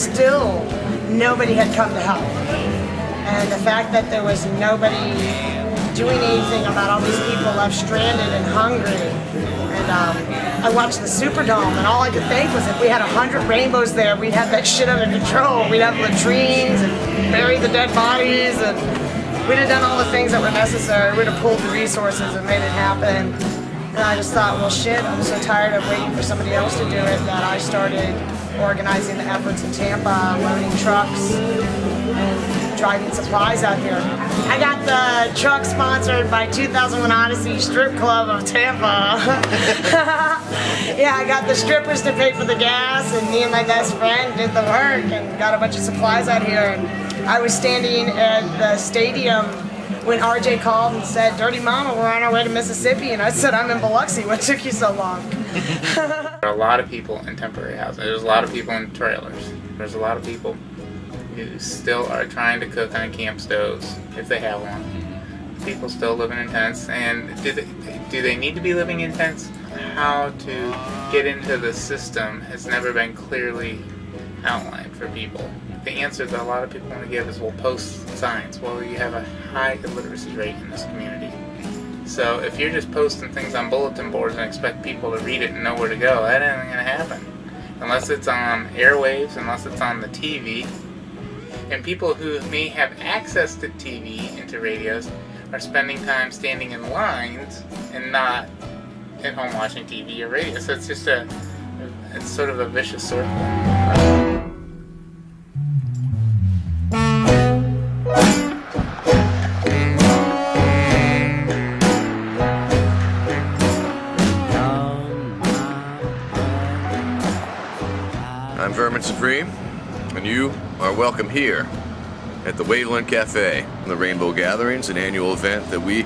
still nobody had come to help. And the fact that there was nobody doing anything about all these people left stranded and hungry. And I watched the Superdome, and all I could think was if we had 100 rainbows there, we'd have that shit under control. We'd have latrines and bury the dead bodies, and we'd have done all the things that were necessary. We'd have pulled the resources and made it happen. And I just thought, well shit, I'm so tired of waiting for somebody else to do it that I started organizing the efforts in Tampa, loading trucks, and driving supplies out here. I got the truck sponsored by 2001 Odyssey Strip Club of Tampa. Yeah, I got the strippers to pay for the gas, and me and my best friend did the work and got a bunch of supplies out here. And I was standing at the stadium when RJ called and said, "Dirty Mama, we're on our way to Mississippi," and I said, "I'm in Biloxi. What took you so long?" There are a lot of people in temporary housing. There's a lot of people in trailers. There's a lot of people who still are trying to cook on camp stoves, if they have one. People still living in tents, and do they need to be living in tents? How to get into the system has never been clearly outlined for people. The answer that a lot of people want to give is, well, post signs. Well, you have a high illiteracy rate in this community. So if you're just posting things on bulletin boards and expect people to read it and know where to go, that ain't going to happen. Unless it's on airwaves, unless it's on the TV. And people who may have access to TV and to radios are spending time standing in lines and not at home watching TV or radio. So it's just it's sort of a vicious circle. I'm Vermin Supreme, and you are welcome here at the Waveland Cafe. The Rainbow Gatherings, an annual event that we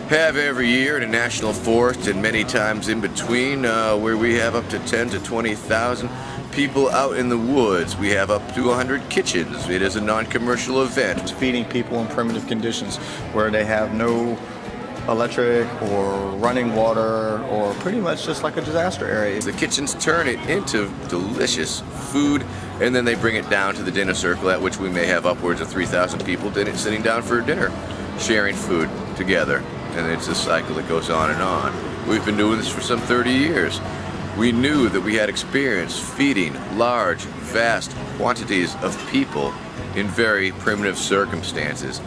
have every year in a national forest and many times in between, where we have up to 10 to 20,000 people out in the woods. We have up to 100 kitchens. It is a non-commercial event. It's feeding people in primitive conditions where they have no electric or running water, or pretty much just like a disaster area. The kitchens turn it into delicious food, and then they bring it down to the dinner circle, at which we may have upwards of 3,000 people sitting down for dinner, sharing food together. And it's a cycle that goes on and on. We've been doing this for some 30 years. We knew that we had experience feeding large, vast quantities of people in very primitive circumstances.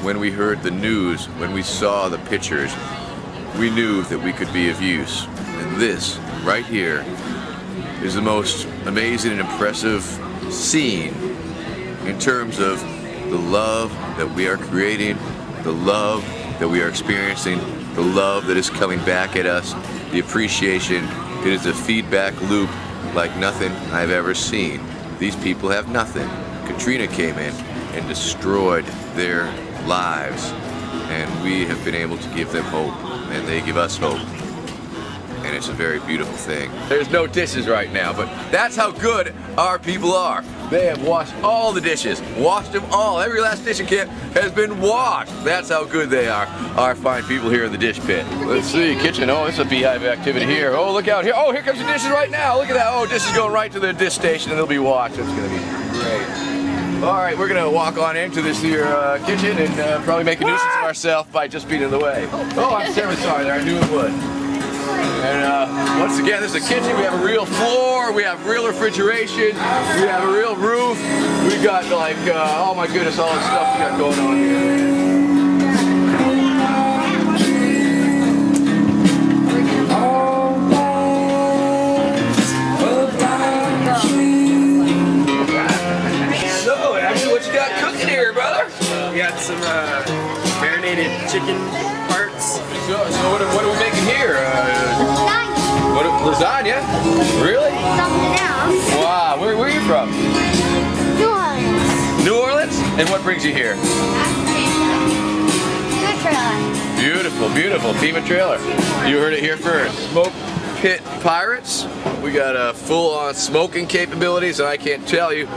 When we heard the news, when we saw the pictures, we knew that we could be of use. And this, right here, is the most amazing and impressive scene in terms of the love that we are creating, the love that we are experiencing, the love that is coming back at us, the appreciation. It is a feedback loop like nothing I've ever seen. These people have nothing. Katrina came in and destroyed their lives, and we have been able to give them hope, and they give us hope, and it's a very beautiful thing. There's no dishes right now, but that's how good our people are. They have washed all the dishes, washed them all. Every last dish in camp has been washed. That's how good they are, our fine people here in the dish pit. Let's see, kitchen. Oh, it's a beehive activity here. Oh, look out here. Oh, here comes the dishes right now. Look at that. Oh, dishes going right to the dish station, and they'll be washed. It's going to be great. All right, we're gonna walk on into this here kitchen and probably make a nuisance of ourselves by just being in the way. Oh, I'm terribly sorry there, I knew it would. And once again, this is a kitchen. We have a real floor, we have real refrigeration, we have a real roof. We got like, oh my goodness, all this stuff we got going on here. We got some marinated chicken parts. So what are we making here? Lasagna. Really? Something else. Wow, where are you from? New Orleans. New Orleans? And what brings you here? Good trailer. Beautiful, beautiful. FEMA trailer. You heard it here first. Smoke Pit Pirates. We got full-on smoking capabilities, and I can't tell you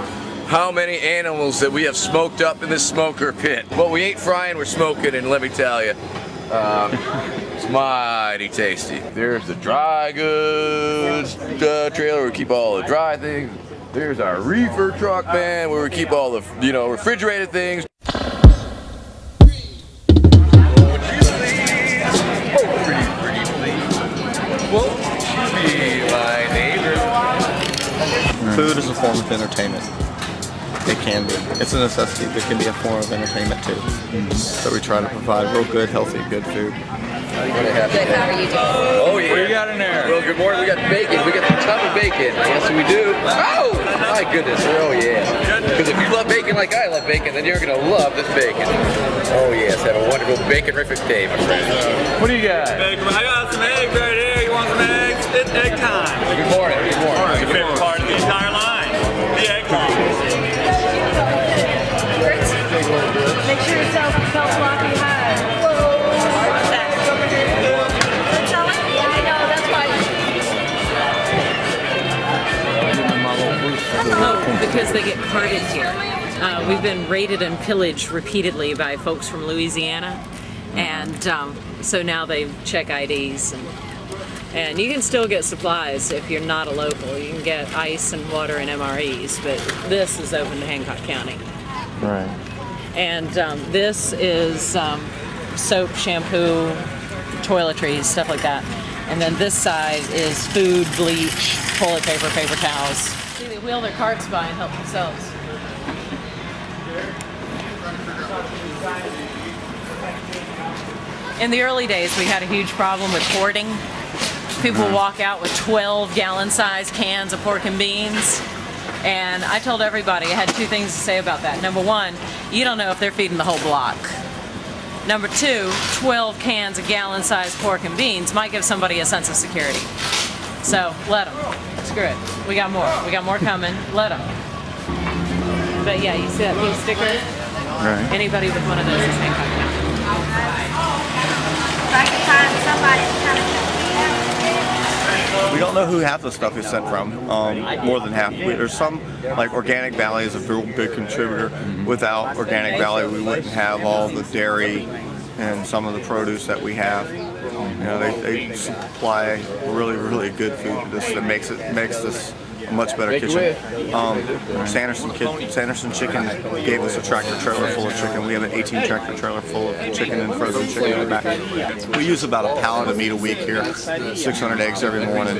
how many animals that we have smoked up in this smoker pit. Well, we ain't frying, we're smoking, and let me tell you, it's mighty tasty. There's the dry goods trailer. We keep all the dry things. There's our reefer truck, man, where we keep all the, you know, refrigerated things. Food is a form of entertainment. It can be. It's a necessity, but it can be a form of entertainment too. So we try to provide real good, healthy, good food. Good, how are you doing? Oh yeah. What do you got in there? Well, good morning. We got bacon. We got a ton of bacon. Yes, we do. Oh, my goodness. Oh yeah. Because if you love bacon like I love bacon, then you're gonna love this bacon. Oh yes. Have a wonderful bacon-rific day, my friend. What do you got? I got some eggs right here. You want some eggs? It's egg time. Good morning. Good morning. Your favorite part of the entire line. The egg time. Make sure it's out floppy high. Whoa. Yeah, I know, that's why. Oh, because they get carted here. We've been raided and pillaged repeatedly by folks from Louisiana, and so now they check IDs, and you can still get supplies if you're not a local. You can get ice and water and MREs, but this is open to Hancock County. Right. And this is soap, shampoo, toiletries, stuff like that. And then this side is food, bleach, toilet paper, paper towels. See, they wheel their carts by and help themselves. In the early days, we had a huge problem with hoarding. People walk out with 12-gallon-sized cans of pork and beans. And I told everybody I had two things to say about that. Number one, you don't know if they're feeding the whole block. Number two, 12 cans of gallon-sized pork and beans might give somebody a sense of security. So let them. Screw it. We got more. We got more coming. Let them. But yeah, you see that blue sticker? Right. Anybody with one of those is Hancock County. If I can find somebody to kind of We don't know who half the stuff is sent from, more than half. There's some, like Organic Valley is a real big contributor. Without Organic Valley, we wouldn't have all the dairy and some of the produce that we have. You know, they supply really, really good food to this that makes this a much better kitchen. Sanderson Chicken gave us a tractor trailer full of chicken. We have an 18 tractor trailer full of chicken and frozen chicken in the back. We use about a pallet of meat a week here, 600 eggs every morning.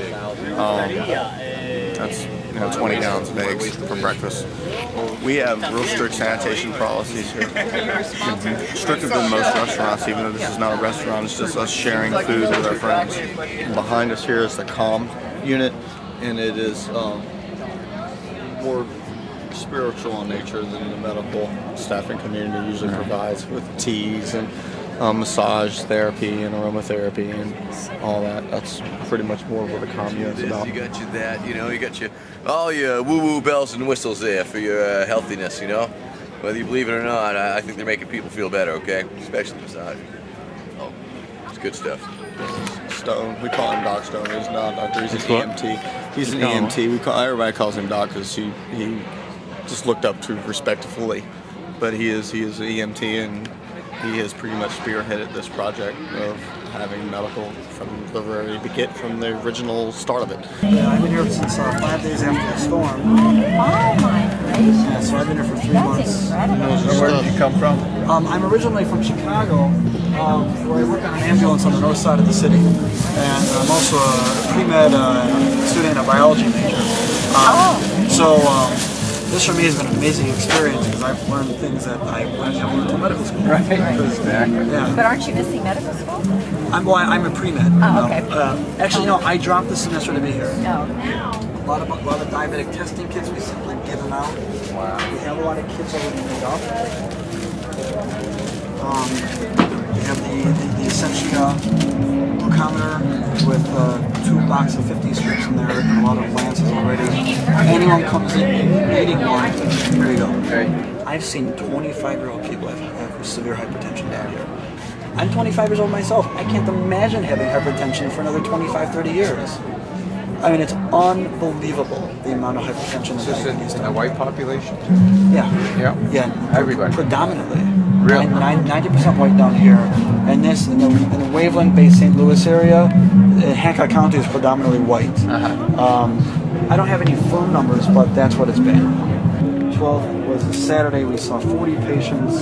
That's 20 gallons of eggs for breakfast. We have real strict sanitation policies here. Stricter than most restaurants, even though this is not a restaurant, it's just us sharing food with our friends. Behind us here is the comm unit, and it is more spiritual in nature than the medical staffing community usually provides, with teas and massage therapy and aromatherapy and all that. That's pretty much more of what the comm unit's about. You got you that, you know, you got you all your woo-woo bells and whistles there for your healthiness, you know. Whether you believe it or not, I think they're making people feel better, okay? Especially massage. Oh, it's good stuff. Stone, we call him Doc Stone. He's not a doctor, he's an EMT. He's an EMT. Everybody calls him Doc because he just looked up to respectfully. But he is an EMT, and he has pretty much spearheaded this project of having medical from the very beginning, from the original start of it. Yeah, I've been here since 5 days after the storm. Oh my gracious. Yeah, so I've been here for 3 months. Where did you come from? I'm originally from Chicago, where I work on an ambulance on the north side of the city. And I'm also a pre-med student and a biology major. This for me has been an amazing experience because I've learned things that I wouldn't have learned until medical school. Right, exactly. Yeah. But aren't you missing medical school? I'm a pre-med. Oh, okay. Actually, no, I dropped this semester to be here. No. A lot of diabetic testing kits we simply given out. Wow. We have a lot of kits already made up. We have the Essentia glucometer with 2 boxes of 50 strips in there and a lot of lances already. Anyone comes in needing one, there you go. Okay. I've seen 25-year-old people have severe hypertension down here. I'm 25 years old myself. I can't imagine having hypertension for another 25, 30 years. I mean, it's unbelievable the amount of hypertension that I used to. The white population? Yeah. Yeah. Everybody. Predominantly. Really? 90% white down here. And this, in the Waveland-based St. Louis area, Hancock County is predominantly white. I don't have any firm numbers, but that's what it's been. 12th was a Saturday. We saw 40 patients.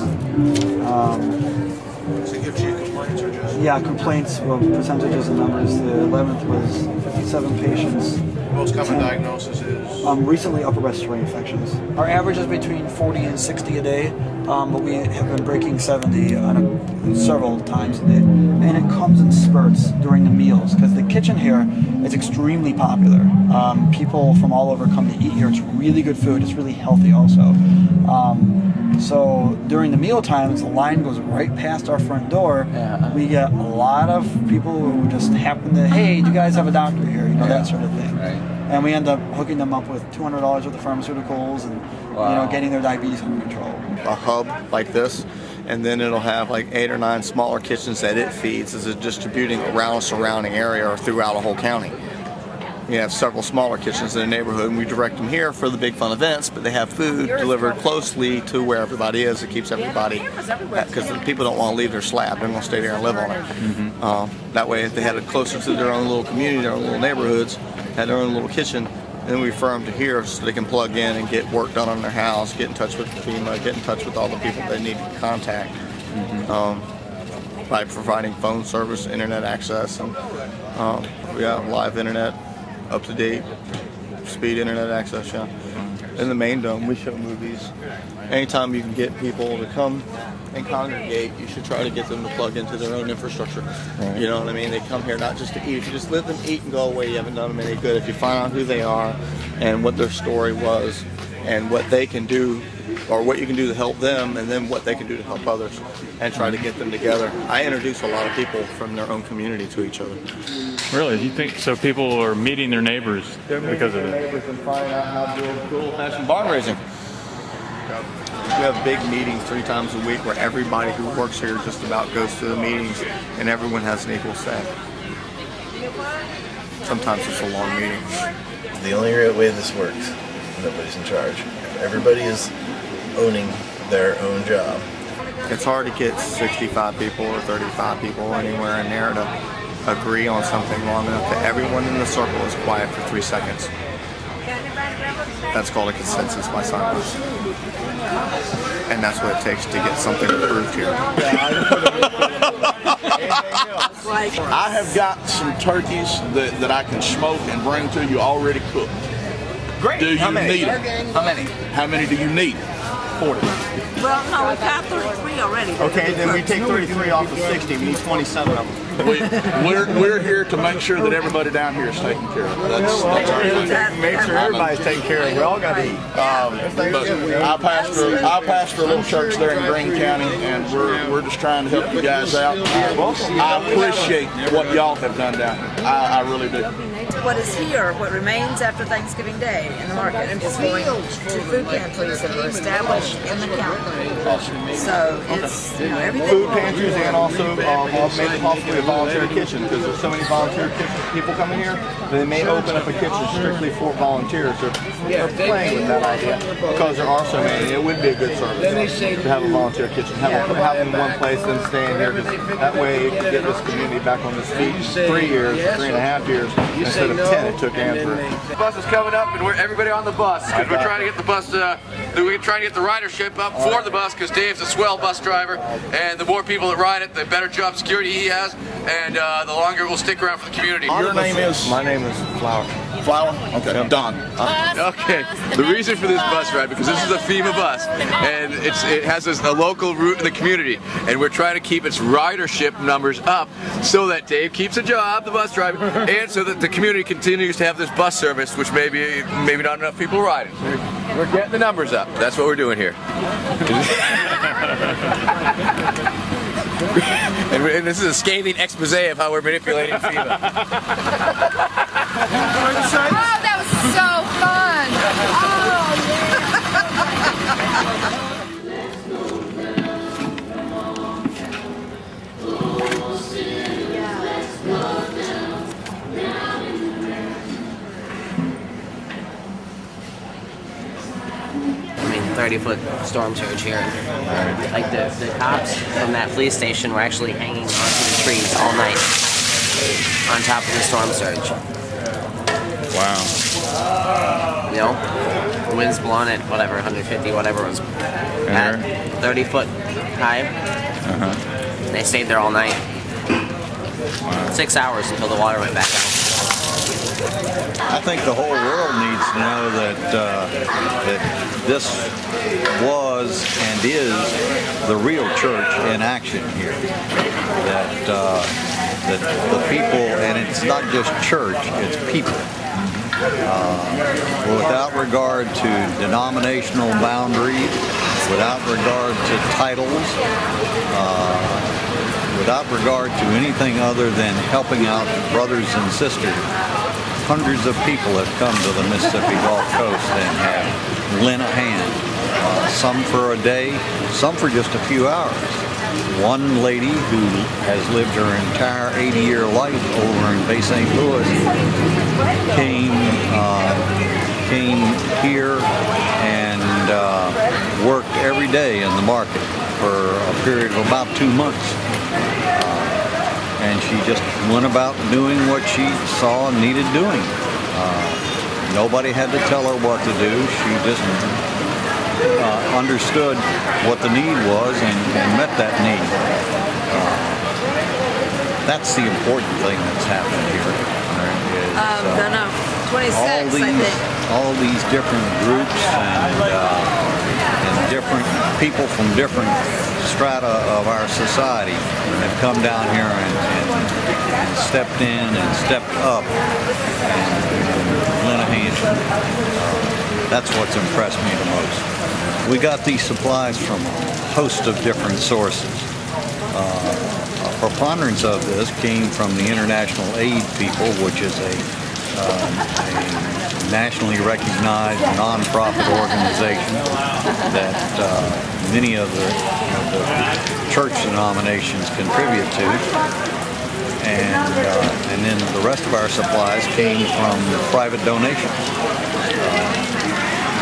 Does it give you complaints or just? Yeah, complaints, well, percentages and numbers. The 11th was 57 patients. Most common diagnosis is? Recently upper respiratory infections. Our average is between 40 and 60 a day, but we have been breaking 70 on several times a day. And it comes in spurts during the meals, because the kitchen here is extremely popular. People from all over come to eat here. It's really good food. It's really healthy also. So during the meal times, the line goes right past our front door. Yeah. We get a lot of people who just happen to, hey, do you guys have a doctor here? You know, that sort of thing. Right. And we end up hooking them up with $200 worth of pharmaceuticals and you know, getting their diabetes under control. A hub like this, and then it'll have like 8 or 9 smaller kitchens that it feeds as it's distributing around a surrounding area or throughout a whole county. We have several smaller kitchens in the neighborhood, and we direct them here for the big fun events, but they have food delivered closely to where everybody is. It keeps everybody, because people don't want to leave their slab. They want to stay there and live on it. That way, if they had it closer to their own little community, their own little neighborhoods, had their own little kitchen, then we refer them to here so they can plug in and get work done on their house, get in touch with FEMA, get in touch with all the people they need to contact. By providing phone service, internet access, and we have live internet, up-to-date speed internet access. In the main dome, we show movies. Anytime you can get people to come and congregate, you should try to get them to plug into their own infrastructure. Right. You know what I mean? They come here not just to eat. If you just let them eat and go away, you haven't done them any good. If you find out who they are and what their story was and what they can do, or what you can do to help them, and then what they can do to help others, and try to get them together. I introduce a lot of people from their own community to each other. Really? You think so? People are meeting their neighbors because of it? Neighbors and finding out how to do old-fashioned barn raising. We have big meetings 3 times a week where everybody who works here just about goes to the meetings, and everyone has an equal say. Sometimes it's a long meeting. The only right way this works, nobody's in charge. Everybody is owning their own job. It's hard to get 65 people or 35 people anywhere in there to agree on something long enough that everyone in the circle is quiet for 3 seconds. That's called a consensus by silence. And that's what it takes to get something approved here. I have got some turkeys that I can smoke and bring to you already cooked. Great. Do you need them? How many? How many do you need? 40. Well, no, we've got 33 already. Okay, then we take 33 off of 60. We need 27 of them. We're here to make sure that everybody down here is taken care of. That's our thing. Make sure everybody's taken care of. We all got to eat. I pastor a little church there in Greene County, and we're just trying to help you guys out. I appreciate what y'all have done down here. I really do. What is here, what remains after Thanksgiving Day in the market, is going to food pantries that are established in the county. So it's, you know, everything. Food pantries, and also maybe possibly a volunteer kitchen, because there's so many volunteer people coming here. They may open up a kitchen strictly for volunteers. They're playing with that idea because there are so many. It would be a good service to have a volunteer kitchen. Have them in one place, then stay in here. That way, you can get this community back on its feet. 3 years, 3.5 years, instead of 10 it took Andrew. The bus is coming up, and everybody on the bus, because we're trying to get the bus. We're trying to get the ridership up for the bus, because Dave's a swell bus driver, and the more people that ride it, the better job security he has, and the longer it will stick around for the community. Your name is? My name is Flower. Flower? Okay, Don. Okay, the reason for this bus ride, because this is a FEMA bus, and it has a local route in the community, and we're trying to keep its ridership numbers up so that Dave keeps a job, the bus driver, and so that the community continues to have this bus service, which maybe not enough people ride it. We're getting the numbers up. That's what we're doing here. And this is a scathing expose of how we're manipulating FEMA. Oh, that was so fun! I mean, 30-foot storm surge here. Like the cops from that police station were actually hanging onto the trees all night on top of the storm surge. Wow. You know, the wind's blowing at whatever, 150, whatever it was, at 30 foot high. They stayed there all night. 6 hours until the water went back out. I think the whole world needs to know that that this was and is the real church in action here. That the people, and it's not just church, it's people. Without regard to denominational boundaries, without regard to titles, without regard to anything other than helping out brothers and sisters. Hundreds of people have come to the Mississippi Gulf Coast and have lent a hand. Some for a day, some for just a few hours. One lady who has lived her entire 80-year life over in Bay St. Louis came here and worked every day in the market for a period of about 2 months. And she just went about doing what she saw needed doing. Nobody had to tell her what to do. She just understood what the need was and met that need. That's the important thing that's happened here. No, 26, I think. All these different groups and different people from different strata of our society have come down here and stepped in and stepped up and lent a hand. That's what's impressed me the most. We got these supplies from a host of different sources. A preponderance of this came from the International Aid People, which is a nationally recognized nonprofit organization that many of the church denominations contribute to, and then the rest of our supplies came from private donations.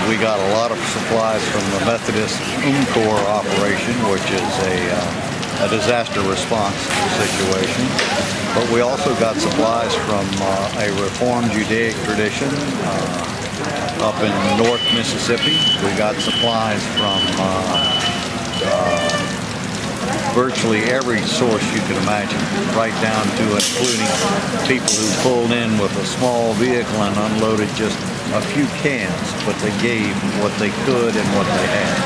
We got a lot of supplies from the Methodist UMCOR operation, which is a disaster response situation. But we also got supplies from a Reformed Judaic tradition up in North Mississippi. We got supplies from virtually every source you could imagine, right down to including people who pulled in with a small vehicle and unloaded just a few cans, but they gave what they could and what they had.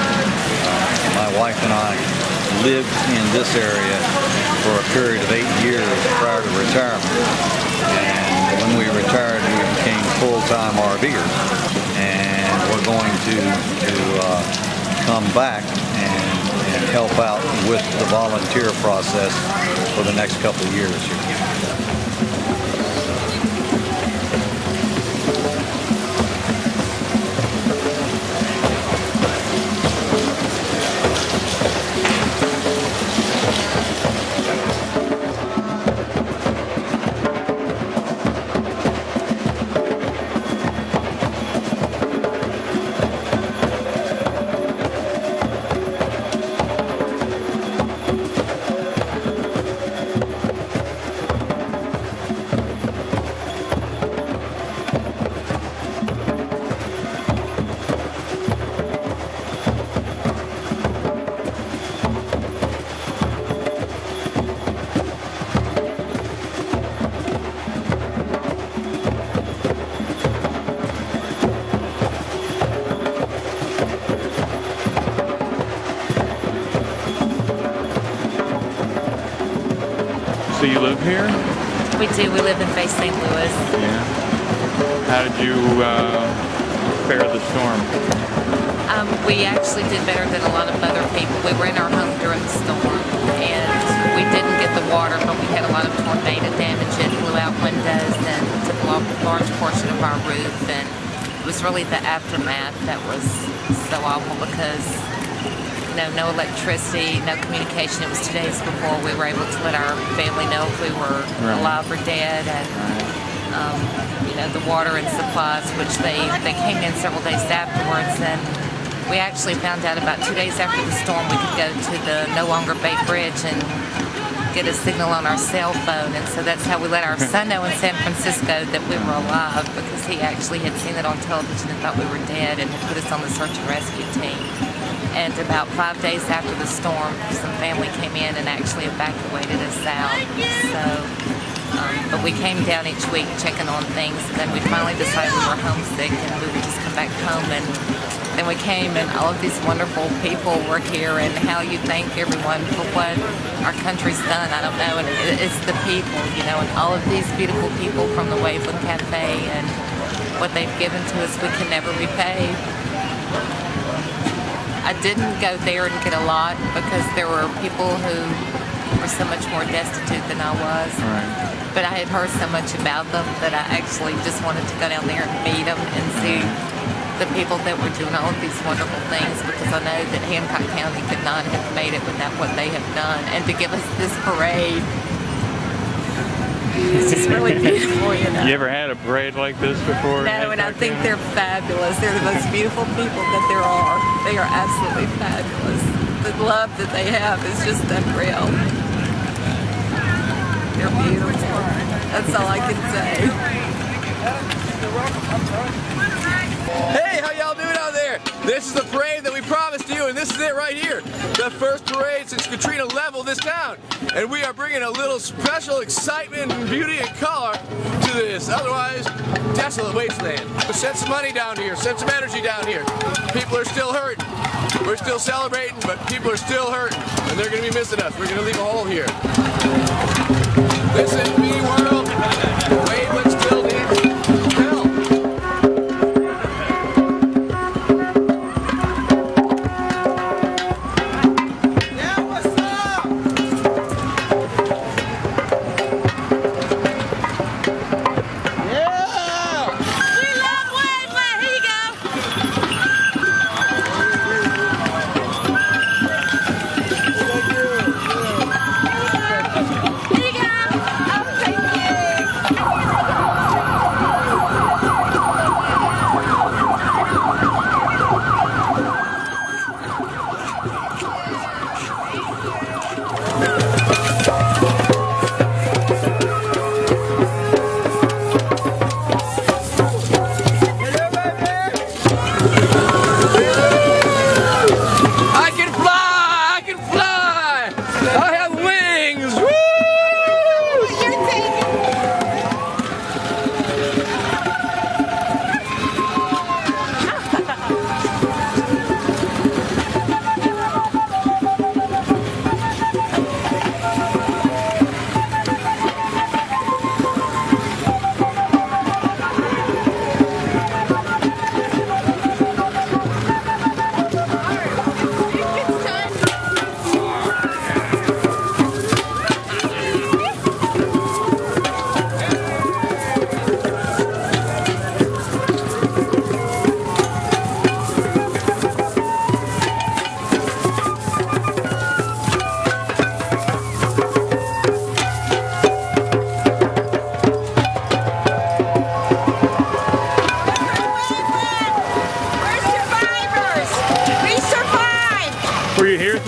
My wife and I lived in this area for a period of 8 years prior to retirement. And when we retired, we became full-time RVers. And we're going to come back and help out with the volunteer process for the next couple of years here. So you live here? We do. We live in Bay St. Louis. Yeah. How did you fare the storm? We actually did better than a lot of other people. We were in our home during the storm, and we didn't get the water, but we had a lot of tornado damage. It blew out windows and took a large portion of our roof, and it was really the aftermath that was so awful because no electricity, no communication. It was 2 days before we were able to let our family know if we were alive or dead, and the water and supplies, which they came in several days afterwards, and we actually found out about 2 days after the storm we could go to the No Longer Bay Bridge and get a signal on our cell phone, and so that's how we let our son know in San Francisco that we were alive, because he actually had seen it on television and thought we were dead and had put us on the search and rescue team. And about 5 days after the storm, some family came in and actually evacuated us out. So, but we came down each week checking on things, and then we finally decided we were homesick and we would just come back home. And then we came, and all of these wonderful people were here, and how you thank everyone for what our country's done, I don't know. And it's the people, you know, and all of these beautiful people from the Waveland Cafe, and what they've given to us we can never repay. I didn't go there and get a lot because there were people who were so much more destitute than I was. Right. But I had heard so much about them that I actually just wanted to go down there and meet them and see the people that were doing all of these wonderful things, because I know that Hancock County could not have made it without what they have done. And to give us this parade, it's just really beautiful, you know. You ever had a parade like this before? No, and I think they're fabulous. They're the most beautiful people that there are. They are absolutely fabulous. The love that they have is just unreal. They're beautiful. That's all I can say. Hey, how y'all doing out there? This is the parade that we promised you, and this is it right here. The first parade since Katrina leveled this town. And we are bringing a little special excitement and beauty and color to this otherwise desolate wasteland. So send some money down here, send some energy down here. People are still hurting. We're still celebrating, but people are still hurting. And they're going to be missing us. We're going to leave a hole here. This is me world. Waveland still needs help.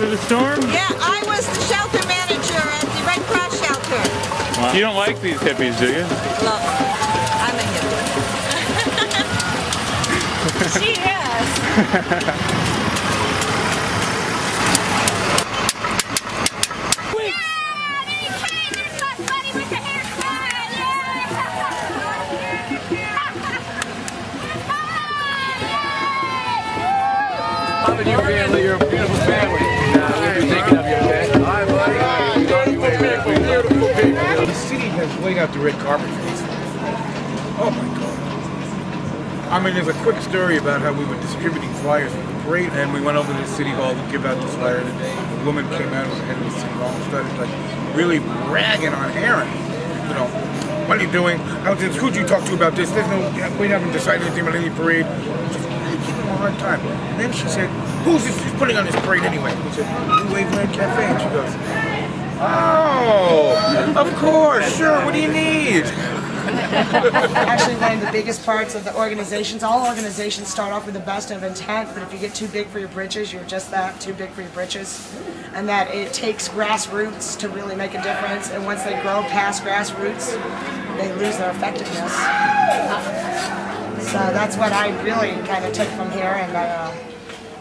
through the storm? Yeah, I was the shelter manager at the Red Cross shelter. Wow. You don't like these hippies, do you? Love them. I'm a hippie. She is. You're a beautiful family. We'll be thinking of you, okay? Hi, buddy. Beautiful people. The city has laid out the red carpet for these things. Oh my God. I mean, there's a quick story about how we were distributing flyers for the parade, and we went over to the city hall to give out the flyer, and a woman came out of the head of the city hall and started like really ragging on Aaron. You know, what are you doing? Who'd you talk to about this? We haven't decided anything about any parade. Just giving him a hard time. And then she said, who's putting on this parade anyway? We said, the Waveland Cafe. And she goes, oh, of course, sure, what do you need? Actually, one of the biggest parts of the organizations, all organizations start off with the best of intent, but if you get too big for your britches, you're just that, too big for your britches. And that it takes grassroots to really make a difference, and once they grow past grassroots, they lose their effectiveness. So that's what I really kind of took from here, and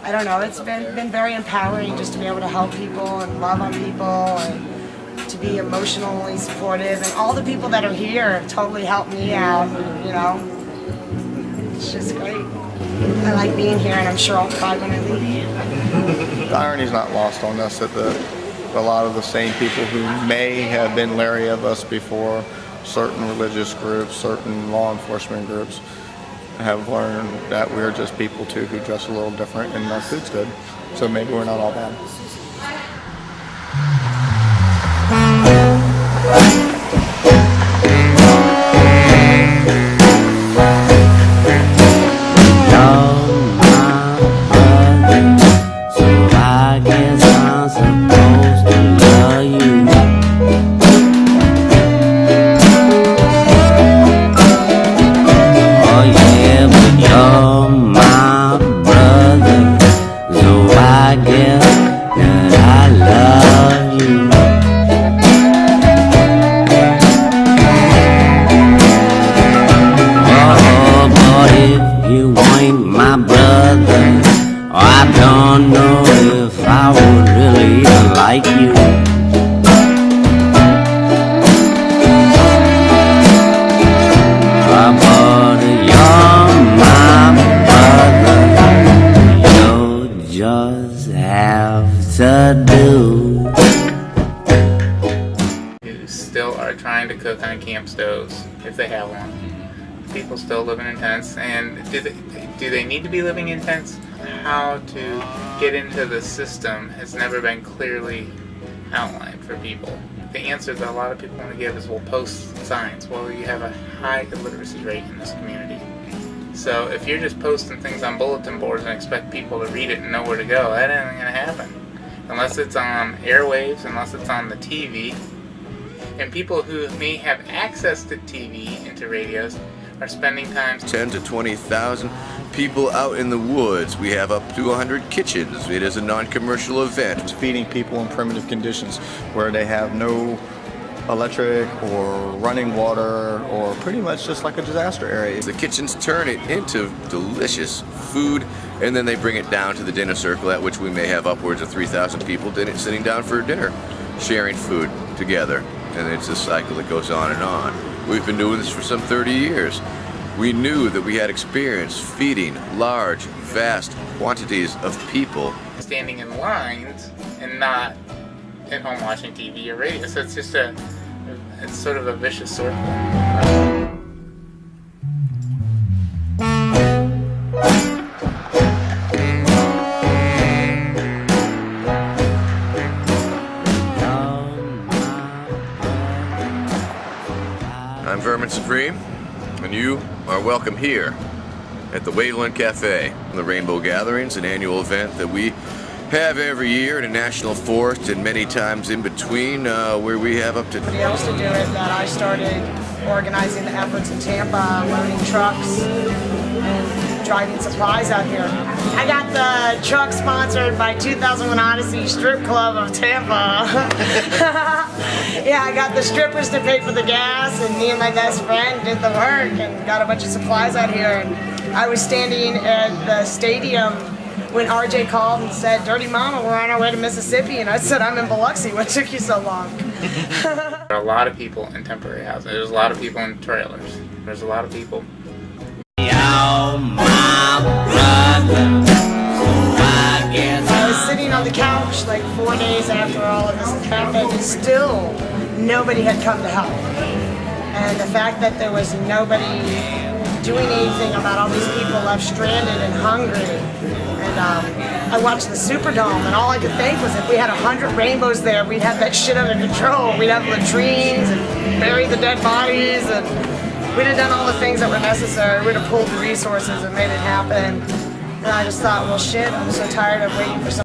I don't know, it's been very empowering just to be able to help people and love on people and to be emotionally supportive, and all the people that are here have totally helped me out, you know. It's just great. I like being here, and I'm sure I'll cry when I leave. The irony's not lost on us that a lot of the same people who may have been leery of us before, certain religious groups, certain law enforcement groups, have learned that we're just people too who dress a little different and our food's good. So maybe we're not all bad. Trying to cook on camp stoves, if they have one. People still living in tents, and do they need to be living in tents? How to get into the system has never been clearly outlined for people. The answer that a lot of people want to give is, well, post signs. Well, you have a high illiteracy rate in this community. So if you're just posting things on bulletin boards and expect people to read it and know where to go, that ain't going to happen. Unless it's on airwaves, unless it's on the TV. And people who may have access to TV and to radios are spending time 10 to 20,000 people out in the woods. We have up to 100 kitchens. It is a non-commercial event. It's feeding people in primitive conditions where they have no electric or running water, or pretty much just like a disaster area. The kitchens turn it into delicious food, and then they bring it down to the dinner circle, at which we may have upwards of 3,000 people sitting down for dinner, sharing food together. And it's a cycle that goes on and on. We've been doing this for some 30 years. We knew that we had experience feeding large, vast quantities of people. Standing in lines and not at home watching TV or radio. So it's just it's sort of a vicious circle. I'm Vermin Supreme, and you are welcome here at the Waveland Cafe. The Rainbow Gatherings, an annual event that we have every year in a national forest and many times in between, where we have up to... Somebody else to do it, that I started organizing the efforts in Tampa, loading trucks and driving supplies out here. I got the truck sponsored by 2001 Odyssey Strip Club of Tampa. Yeah, I got the strippers to pay for the gas, and me and my best friend did the work and got a bunch of supplies out here. And I was standing at the stadium when RJ called and said, "Dirty Mama, we're on our way to Mississippi," and I said, "I'm in Biloxi. What took you so long?" There are a lot of people in temporary housing. There's a lot of people in trailers. There's a lot of people. I was sitting on the couch like 4 days after all of this had happened, and still nobody had come to help. And the fact that there was nobody doing anything about all these people left stranded and hungry. And I watched the Superdome, and all I could think was if we had 100 rainbows there, we'd have that shit under control. We'd have latrines and bury the dead bodies, and we'd have done all the things that were necessary. We'd have pulled the resources and made it happen. And I just thought, well, shit, I'm so tired of waiting for something.